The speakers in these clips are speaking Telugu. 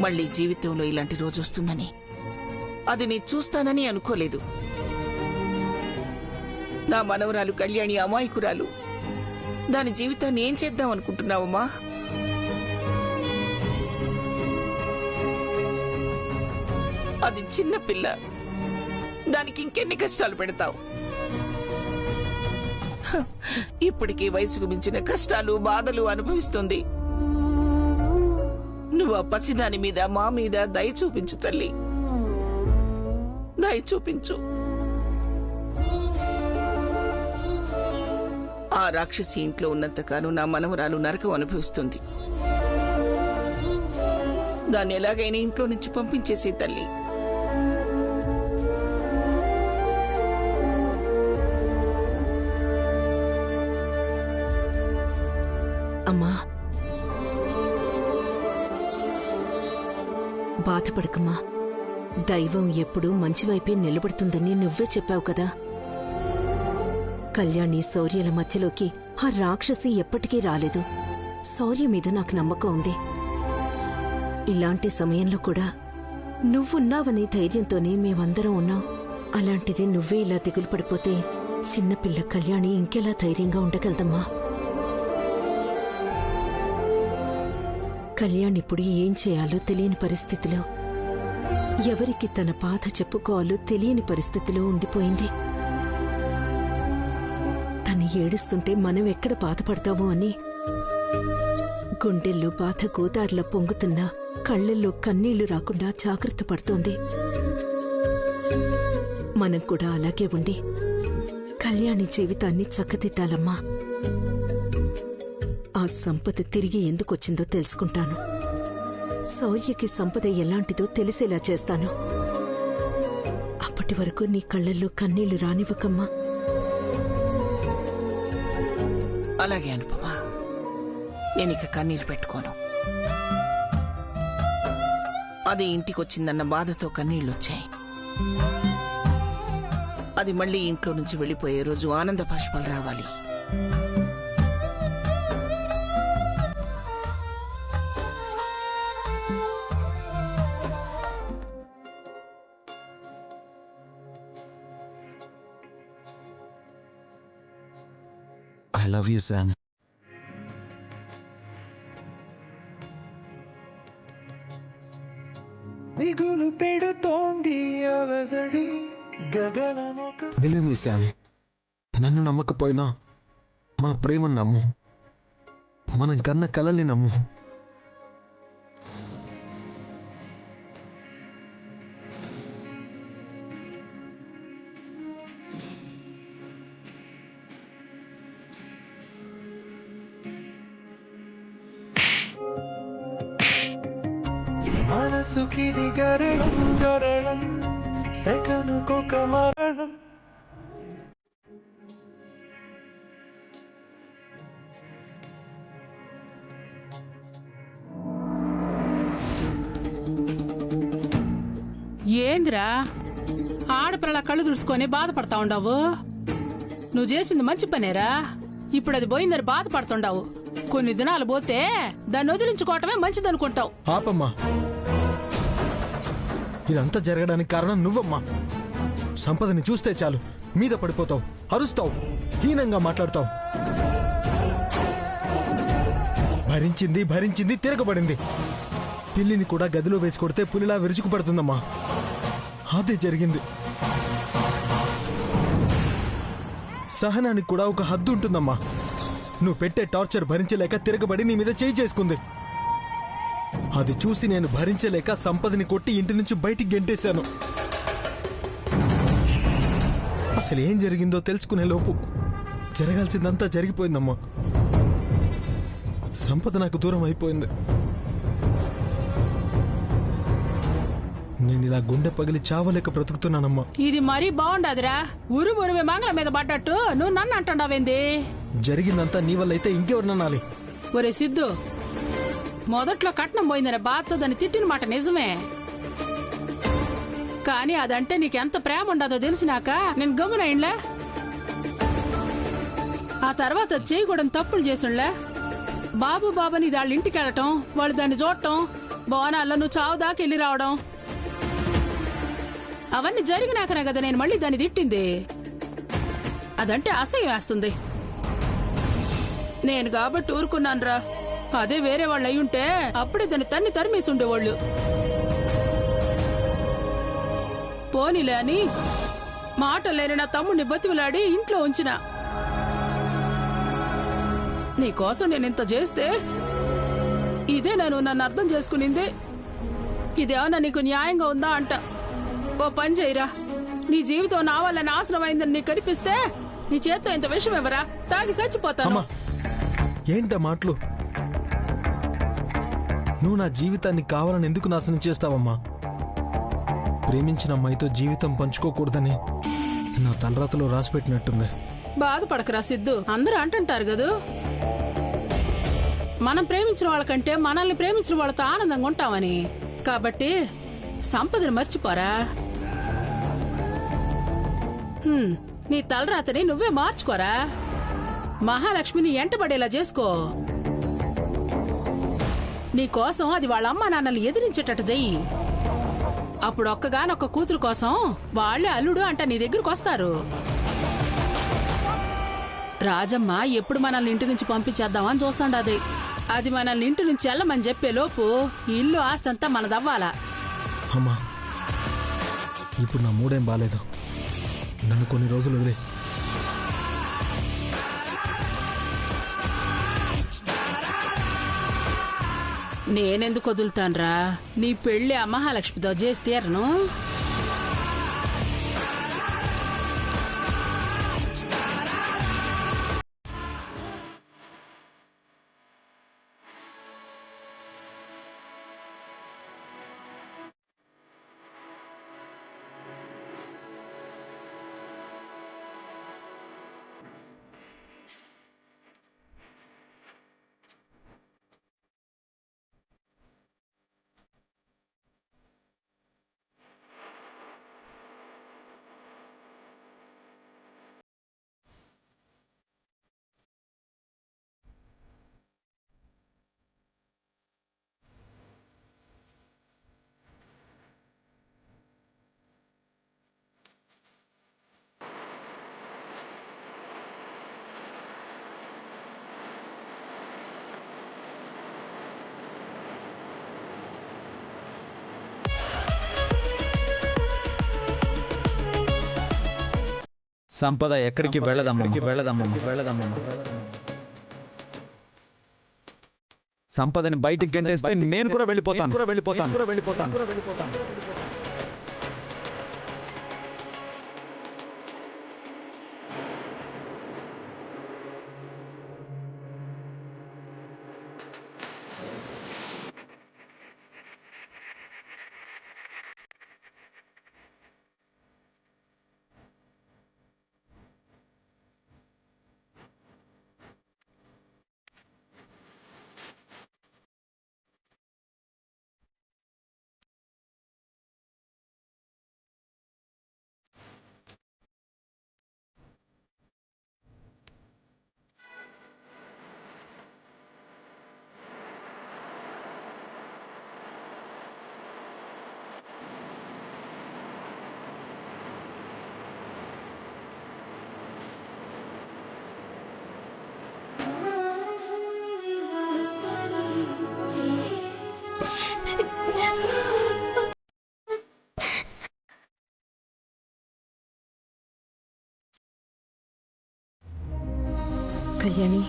మళ్ళీ జీవితంలో ఇలాంటి రోజు వస్తుందని, అది నేను చూస్తానని అనుకోలేదు. నా మనవరాలు కళ్యాణి అమాయకురాలు. దాని జీవితాన్ని ఏం చేద్దాం అనుకుంటున్నావమ్మా? అది చిన్న పిల్ల. దానికి ఇంకెన్ని కష్టాలు పెడతావు? ఇప్పటికీ వయసుకు మించిన కష్టాలు, బాధలు అనుభవిస్తుంది. నువ్వు ఆ పసిదాని మీద, మా మీద దయ చూపించు తల్లి, దయ చూపించు. ఆ రాక్షసి ఇంట్లో ఉన్నంతకాలం నా మనవరాలు నరకం అనుభవిస్తుంది. దాన్ని ఎలాగైనా ఇంట్లో నుంచి పంపించేసే తల్లి. అమ్మా, బాధపడకమ్మా. దైవం ఎప్పుడూ మంచివైపే నిలబడుతుందని నువ్వే చెప్పావు కదా. కళ్యాణి, శౌర్యల మధ్యలోకి ఆ రాక్షసి ఎప్పటికీ రాలేదు. శౌర్య మీద నాకు నమ్మకం ఉంది. ఇలాంటి సమయంలో కూడా నువ్వున్నావనే ధైర్యంతోనే మేమందరం ఉన్నాం. అలాంటిది నువ్వే ఇలా దిగులు పడిపోతే చిన్నపిల్ల కళ్యాణి ఇంకెలా ధైర్యంగా ఉండగలదమ్మా? కళ్యాణ్ ఇప్పుడు ఏం చేయాలో తెలియని పరిస్థితిలో, ఎవరికి తన బాధ చెప్పుకోవాలో తెలియని పరిస్థితిలో ఉండిపోయింది. తను ఏడుస్తుంటే మనం ఎక్కడ బాధపడతామో అని గుండెల్లో బాధ గోదారిలో పొంగుతున్నా కళ్ళల్లో కన్నీళ్లు రాకుండా జాగ్రత్త పడుతోంది. మనం కూడా అలాగే ఉండి కళ్యాణి జీవితాన్ని చక్కదిద్దాలమ్మా. ఆ సంపద తిరిగి ఎందుకొచ్చిందో తెలుసుకుంటాను. శౌర్యకి సంపద ఎలాంటిదో తెలిసేలా చేస్తాను. అప్పటి వరకు నీ కళ్ళల్లో కన్నీళ్లు రానివ్వకమ్మా. అలాగే అనుపమా, నేనిక కన్నీరు పెట్టుకోను. అది ఇంటికొచ్చిందన్న బాధతో కన్నీళ్ళొచ్చాయి. అది మళ్ళీ ఇంట్లో నుంచి వెళ్ళిపోయే రోజు ఆనంద బాష్పాలు రావాలి. I love you, Sam. Believe me, Sam. నన్ను నమ్మకపోయినా మన ప్రేమను నమ్ము. మనం కన్న కలల్ని నమ్ము. మనసుకిది గరళం గరళం సెకనుకొక మరణం. ఏందిరా ఆడపిల్లల కళ్ళు తుడుచుకొని బాధపడతా ఉండవు? నువ్వు చేసింది మంచి పనేరా. ఇప్పుడు అది పోయిందని బాధపడుతుండవు. కొన్ని దినాలు పోతే దాన్ని వదిలించుకోవటమే మంచిదనుకుంటావు. ఆపమ్మా, ఇదంతా జరగడానికి కారణం నువ్వమ్మా. సంపదని చూస్తే చాలు మీద పడిపోతావు, అరుస్తావు, హీనంగా మాట్లాడతావు. భరించింది భరించింది తిరగబడింది. పిల్లిని కూడా గదిలో వేసి కొడితే పులిలా విరుచుకుపడుతుందమ్మా. అదే జరిగింది. సహనానికి కూడా ఒక హద్దు ఉంటుందమ్మా. నువ్వు పెట్టే టార్చర్ భరించలేక తిరగబడి నీ మీద చేయి చేసుకుంది. అది చూసి నేను భరించలేక సంపదని కొట్టి ఇంటి నుంచి బయటికి గెంటేశాను. అసలు ఏం జరిగిందో తెలుసుకునే లోపు జరగాల్సిందంతా జరిగిపోయిందమ్మా. సంపద నాకు దూరం అయిపోయింది. నేను ఇలా గుండె పగిలి చావలేక బ్రతుకుతున్నానమ్మా. ఇది మరీ బాగుండదురా. ఉరుమురుమి మంగళ మీద పడ్డట్టు నువ్వు నన్ను అంటున్నావేంది? జరిగిందంతా నీ వల్ల అయితే ఇంకెవరిననాలి? ఒరే సిద్ధు, మొదట్లో కట్నం పోయిందనే బాధతో దాన్ని తిట్టిన మాట నిజమే. కానీ అదంటే నీకెంత ప్రేమ ఉండదో తెలిసినాక నేను గమ్మునైన్లే. ఆ తర్వాత చేయకూడని తప్పులు చేసుండ్లే. బాబు బాబని వాళ్ళ ఇంటికి వెళ్ళటం, వాళ్ళు దాన్ని చూడటం, బోనాల్లో నువ్వు చావు దాకా వెళ్ళి రావడం, అవన్నీ జరిగినాకనే కదా నేను మళ్ళీ దాన్ని తిట్టింది. అదంటే అసహ్యం వేస్తుంది. నేను కాబట్టి ఊరుకున్నానురా. అదే వేరే వాళ్ళు అయ్యుంటే అప్పుడే దాన్ని తరిమేసి ఉండేవాళ్ళు. పోనీలే అని మాటలేని నా తమ్ముడిని బతిమలాడి ఇంట్లో ఉంచిన. నీకోసం నేను ఇంత చేస్తే ఇదే నన్ను అర్థం చేసుకునింది. ఇదేమన్నా నీకు న్యాయంగా ఉందా అంట. ఓ పని చేయరా, నీ జీవితం నా వల్ల నాశనం అయిందని నీకు కనిపిస్తే నీ చేత్తో ఇంత విషయం ఎవరా తాగి చచ్చిపోతాను. ఏంట మాటలు? నువ్వు నా జీవితాన్ని కావాలని ఎందుకు నాశనం చేస్తావమ్మా? ప్రేమించిన అమ్మాయితో జీవితం పంచుకోకూడదని నా తలరాతలో రాసిపెట్టినట్టుంది. బాధపడకరా సిద్ధు, అందరూ అంటుంటారు కదూ, మనం ప్రేమించిన వాళ్ళకంటే మనల్ని ప్రేమించిన వాళ్ళతో ఆనందంగా ఉంటామని. కాబట్టి సంపదను మర్చిపోరా. నీ తలరాతని నువ్వే మార్చుకోరా. మహాలక్ష్మిని ఎంటబడేలా చేసుకో. నీకోసం అది వాళ్ళ అమ్మా నాన్నల్ని ఎదిరించేటట్టు చెయ్యి. అప్పుడు ఒక్కగానొక్క కూతురు కోసం వాళ్లే అల్లుడు అంట నీ దగ్గరకు వస్తారు. రాజమ్మ ఎప్పుడు మనల్ని ఇంటి నుంచి పంపించేద్దామని చూస్తుండది. అది మనల్ని ఇంటి నుంచి వెళ్ళమని చెప్పే లోపు ఇల్లు ఆస్తంతా మనదవ్వాలా. అమ్మా, ఇప్పుడు నా మూడేం బాలేదు. నన్ను కొన్ని రోజులు వదిలే. నేనెందుకు వదులుతాన్రా? నీ పెళ్లి ఆ మహాలక్ష్మితో చేసి తీరను. సంపద ఎక్కడికి వెళ్ళదమ్మా. సంపదని బయటికి గంటేస్తే నేను కూడా వెళ్ళిపోతాను. కళ్యాణి,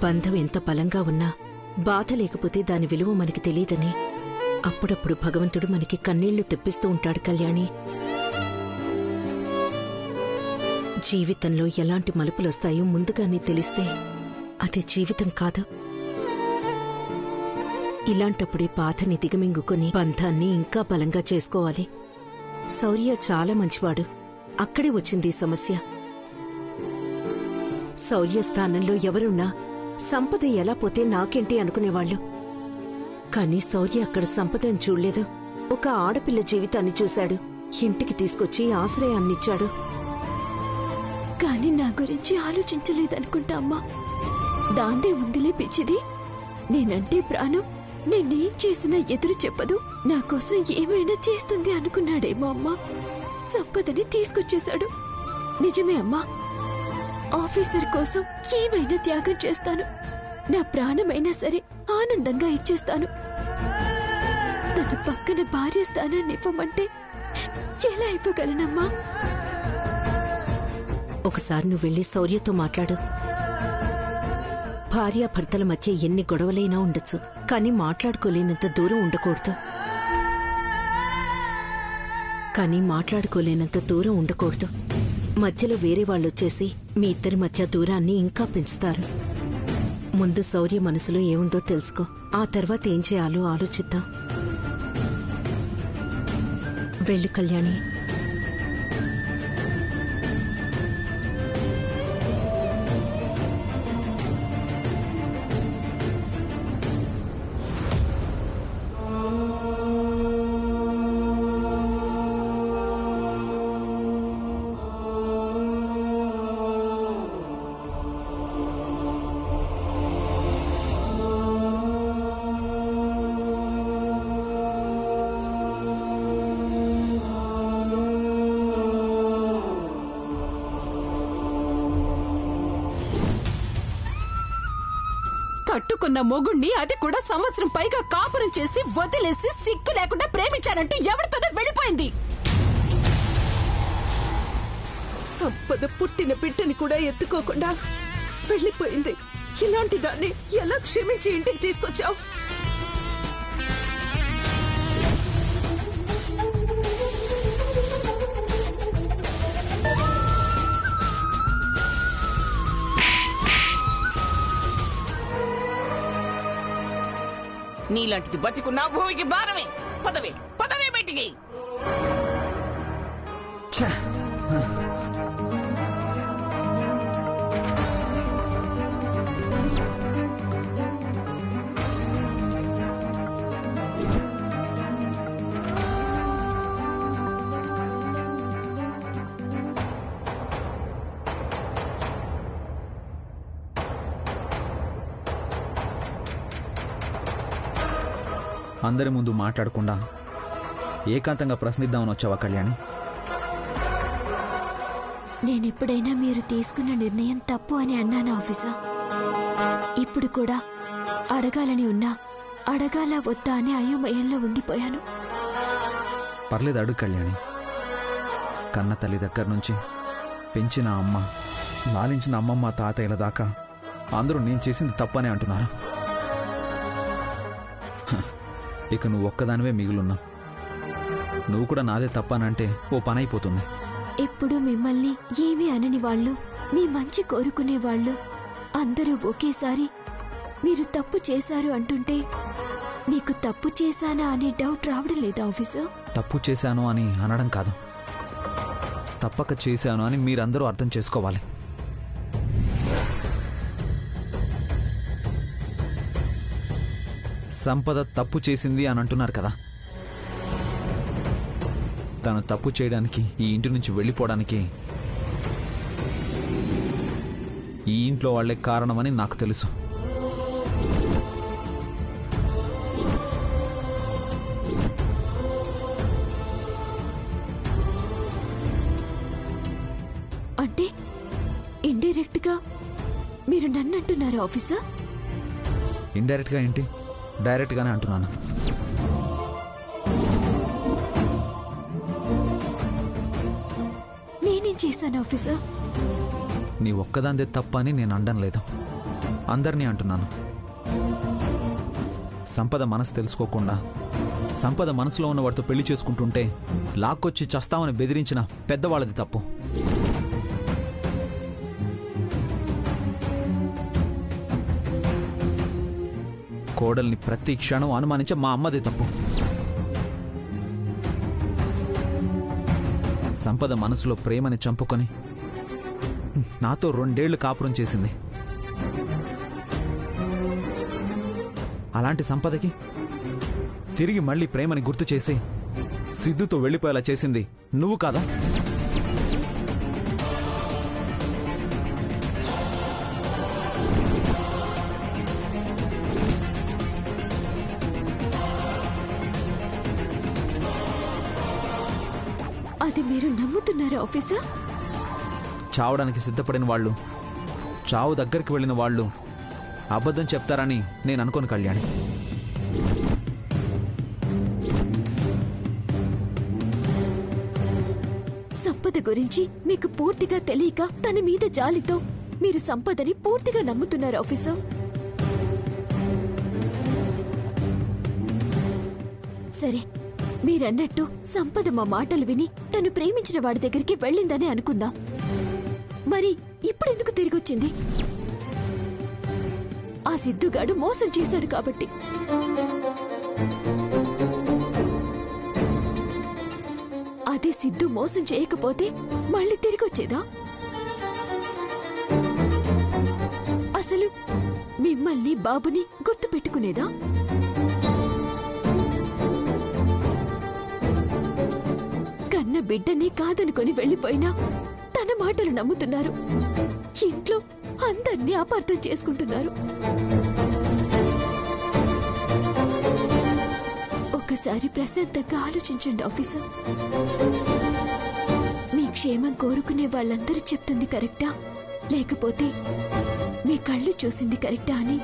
బంధం ఎంత బలంగా ఉన్నా బాధ లేకపోతే దాని విలువ మనకి తెలియదని అప్పుడప్పుడు భగవంతుడు మనకి కన్నీళ్లు తెప్పిస్తూ ఉంటాడు కళ్యాణి. జీవితంలో ఎలాంటి మలుపులొస్తాయో ముందుగానే తెలిస్తే అది జీవితం కాదు. ఇలాంటప్పుడే బాధని దిగమింగుకుని బంధాన్ని ఇంకా బలంగా చేసుకోవాలి. శౌర్య చాలా మంచివాడు. అక్కడే వచ్చింది ఈ సమస్య. శౌర్య స్థానంలో ఎవరున్నా సంపద ఎలా పోతే నాకేంటి అనుకునేవాళ్లు. కాని శౌర్య అక్కడ సంపదను చూడలేదు. ఒక ఆడపిల్ల జీవితాన్ని చూశాడు. ఇంటికి తీసుకొచ్చి ఆశ్రయాన్నిచ్చాడు. కాని నా గురించి ఆలోచించలేదనుకుంటా అమ్మా. దాందే ఉందిలే పిచ్చిది. నేనంటే ప్రాణం, నేనేం చేసినా ఎదురు చెప్పదు, నా కోసం ఏమైనా చేస్తుంది అనుకున్నాడేమో అమ్మా. సంపదని తీసుకొచ్చేశాడు. నిజమే అమ్మా, ఆఫీసర్ కోసం ఏమైనా త్యాగం చేస్తాను. నా ప్రాణమైనా సరే ఆనందంగా ఇచ్చేస్తాను. తన పక్కన భార్య స్థానాన్ని ఇవ్వమంటే ఎలా ఇవ్వగలనమ్మా? ఒకసారి నువ్వు వెళ్ళి శౌర్యతో మాట్లాడు. భార్యాభర్తల మధ్య ఎన్ని గొడవలైనా ఉండొచ్చు, కానీ మాట్లాడుకోలేనంత దూరం ఉండకూడదు. మధ్యలో వేరే వాళ్ళొచ్చేసి మీ ఇద్దరి మధ్య దూరాన్ని ఇంకా పెంచుతారు. ముందు శౌర్య మనసులో ఏముందో తెలుసుకో. ఆ తర్వాత ఏం చేయాలో ఆలోచిద్దాం. వెళ్ళు కళ్యాణి. కట్టుకున్న మొగుణ్ణి, అది కూడా సంవత్సరం పైగా కాపురం చేసి వదిలేసి సిగ్గు లేకుండా ప్రేమించానంటూ ఎవరితోనో వెళ్ళిపోయింది. సంపద పుట్టిన బిడ్డని కూడా ఎత్తుకోకుండా వెళ్ళిపోయింది. ఇలాంటి దాన్ని ఎలా క్షమించి ఇంటికి తీసుకొచ్చావు? నీలాంటిది బతికున్నా భూమికి భారమే. పదవే పదవే బయటికి. అందరి ముందు మాట్లాడకుండా ఏకాంతంగా ప్రశ్నిద్దామని వచ్చావా కళ్యాణి? నేనెప్పుడైనా మీరు తీసుకున్న నిర్ణయం తప్పు అని అన్నానా ఆఫీసర్? ఇప్పుడు కూడా అడగాలని ఉన్నా అడగాలా వద్దా అని అయోమయంలో ఉండిపోయాను. పర్లేదు, అడుగు కళ్యాణి. కన్న తల్లి దగ్గర నుంచి పెంచిన అమ్మ, లాలించిన అమ్మమ్మ తాతయ్యల దాకా అందరూ నేను చేసింది తప్పనే అంటున్నారు. ఇక నువ్వు ఒక్కదానివే మిగులున్నా. నువ్వు కూడా నాదే తప్పనంటే ఓ పని అయిపోతుంది. ఎప్పుడు మిమ్మల్ని ఏమీ అనని వాళ్ళు, మీ మంచి కోరుకునే వాళ్ళు అందరూ ఒకేసారి మీరు తప్పు చేశారు అంటుంటే మీకు తప్పు చేశానా అనే డౌట్ రావడం లేదా ఆఫీసర్? తప్పు చేశాను అని అనడం కాదు, తప్పక చేశాను అని మీరందరూ అర్థం చేసుకోవాలి. సంపద తప్పు చేసింది అని అంటున్నారు కదా. తను తప్పు చేయడానికి, ఈ ఇంటి నుంచి వెళ్ళిపోవడానికి ఈ ఇంట్లో వాళ్లే కారణమని నాకు తెలుసు. అంటే ఇండైరెక్ట్ గా మీరు నన్ను అంటున్నారు ఆఫీసర్? ఇండైరెక్ట్గా ఏంటి, డైరెక్ట్గానే అంటున్నాను. నేనేం చేశాను ఆఫీసర్? నీ ఒక్కదాందే తప్ప అని నేను అనడం లేదు, అందరినీ అంటున్నాను. సంపద మనసు తెలుసుకోకుండా సంపద మనసులో ఉన్న వాడితో పెళ్లి చేసుకుంటుంటే లాక్కొచ్చి చస్తామని బెదిరించిన పెద్దవాళ్ళది తప్పు. కోడల్ని ప్రతి క్షణం అనుమానించే మా అమ్మదే తప్పు. సంపద మనసులో ప్రేమని చంపుకొని నాతో 2 ఏళ్లు కాపురం చేసింది. అలాంటి సంపదకి తిరిగి మళ్ళీ ప్రేమని గుర్తు చేసి సిద్ధుతో వెళ్ళిపోయేలా చేసింది నువ్వు కాదా? అది మీరు నమ్ముతున్నారా ఆఫీసర్? చావడానికి సిద్ధపడిన వాళ్ళు, చావు దగ్గరికి వెళ్ళిన వాళ్ళు అబద్ధం చెప్తారని నేను అనుకోను కళ్యాణి. సంపద గురించి మీకు పూర్తిగా తెలియక తన మీద జాలితో మీరు సంపదని పూర్తిగా నమ్ముతున్నారు ఆఫీసర్. సరే, మీరన్నట్టు సంపద మా మాటలు విని తను ప్రేమించిన వాడి దగ్గరికి వెళ్ళిందని అనుకుందాం. మరి ఇప్పుడెందుకు తిరిగొచ్చింది? ఆ సిద్ధుగాడు మోసం చేశాడు కాబట్టి. అదే సిద్ధు మోసం చేయకపోతే మళ్ళీ తిరిగొచ్చేదా? అసలు మిమ్మల్ని బాబుని గుర్తు పెట్టుకునేదా? కన్న బిడ్డని కాదనుకొని వెళ్ళిపోయినా తన మాటలు నమ్ముతున్నారు. ఇంట్లో అందర్నీ అపార్థం చేసుకుంటున్నారు. ఒకసారి ప్రశాంతంగా ఆలోచించండి ఆఫీసర్. మీ క్షేమం కోరుకునే వాళ్ళందరూ చెప్తుంది కరెక్టా, లేకపోతే మీ కళ్ళు చూసింది కరెక్టా అని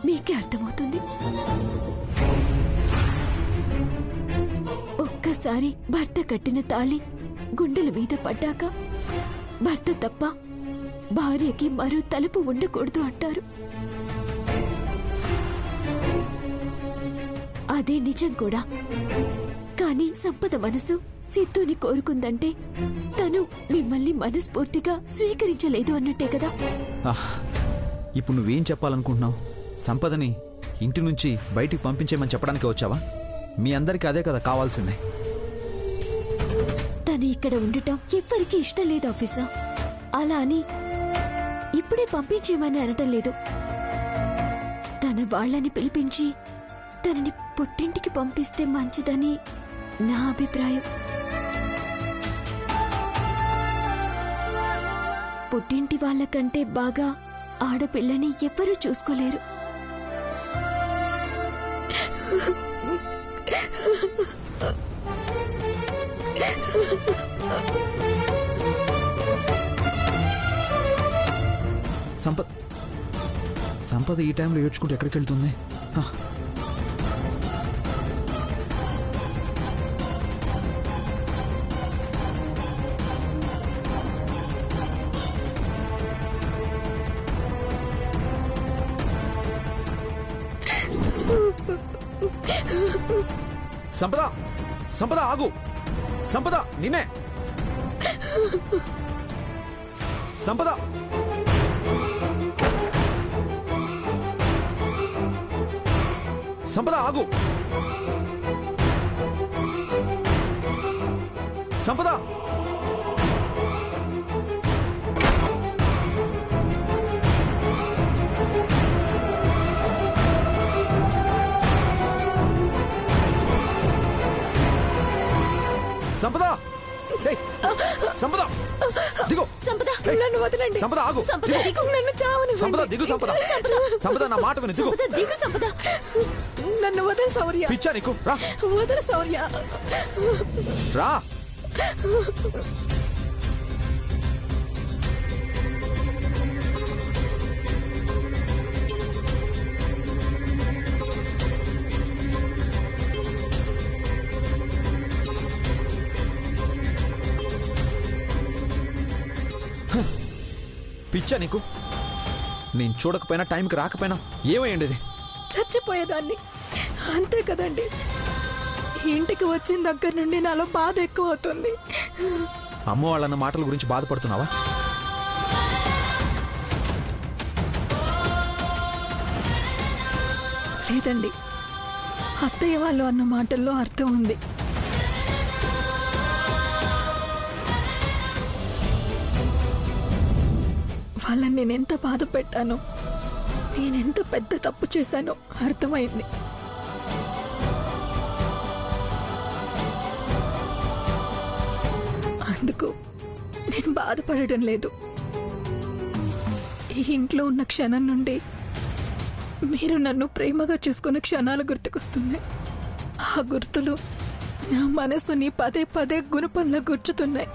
మీకే అర్థమవుతుంది. ఒక్కసారి భర్త కట్టిన తాళి గుండెల మీద పడ్డాక భర్త తప్ప భార్యకి మరో తలుపు ఉండకూడదు అంటారు. అదే నిజం కూడా. కానీ సంపద మనసు సిద్ధుని కోరుకుందంటే తను మిమ్మల్ని మనస్ఫూర్తిగా స్వీకరించలేదు అన్నట్టే కదా. ఇప్పుడు నువ్వేం చెప్పాలనుకుంటున్నావు? సంపదని ఇంటి నుంచి బయటికి పంపించేయమని చెప్పడానికి వచ్చావా? మీ అందరికీ అదే కదా కావాల్సిందే. తను ఇక్కడ ఉండటం ఎవ్వరికీ ఇష్టం లేదు ఆఫీసర్. అలా అని ఇప్పుడే పంపించేయమని అనటం లేదు. తన వాళ్ళని పిలిపించి తనని పుట్టింటికి పంపిస్తే మంచిదని నా అభిప్రాయం. పుట్టింటి వాళ్ళకంటే బాగా ఆడపిల్లని ఎవ్వరూ చూసుకోలేరు. సంపద ఈ టైంలో ఏడ్చుకుంటూ ఎక్కడికి వెళ్తుంది? సంపద, సంపద ఆగు! సంపద, నిన్నే! సంపద, సంపద ఆగు! సంపద, సంపద, సంపద దిగు! సంపద, నన్ను వదలండి. సంపద ఆగు! సంపద దిగు, నన్ను చావనివ్వండి. సంపద దిగు! సంపద, సంపద నా మాట విను, దిగు! సంపద దిగు! సంపద, నన్ను వదలు శౌర్య. పిచ్చా నీకు? రా! వదలు శౌర్య. రా! పిచ్చా నీకు? నేను చూడకపోయినా టైంకి రాకపోయినా ఏమయ్యండి? చచ్చిపోయేదాన్ని, అంతే కదండి. ఇంటికి వచ్చిన దగ్గర నుండి నాలో బాధ ఎక్కువ అవుతుంది. అమ్మ వాళ్ళన్న మాటల గురించి బాధపడుతున్నావా? లేదండి, అత్తయ్య వాళ్ళు అన్న మాటల్లో అర్థం ఉంది. వాళ్ళని నేనెంత బాధ పెట్టానో, నేనెంత పెద్ద తప్పు చేశానో అర్థమైంది. అందుకు నేను బాధపడడం లేదు. ఈ ఇంట్లో ఉన్న క్షణం నుండి మీరు నన్ను ప్రేమగా చూసుకున్న క్షణాలు గుర్తుకొస్తున్నాయి. ఆ గుర్తులు నా మనసుని పదే పదే గుణపంలో గుర్చుతున్నాయి.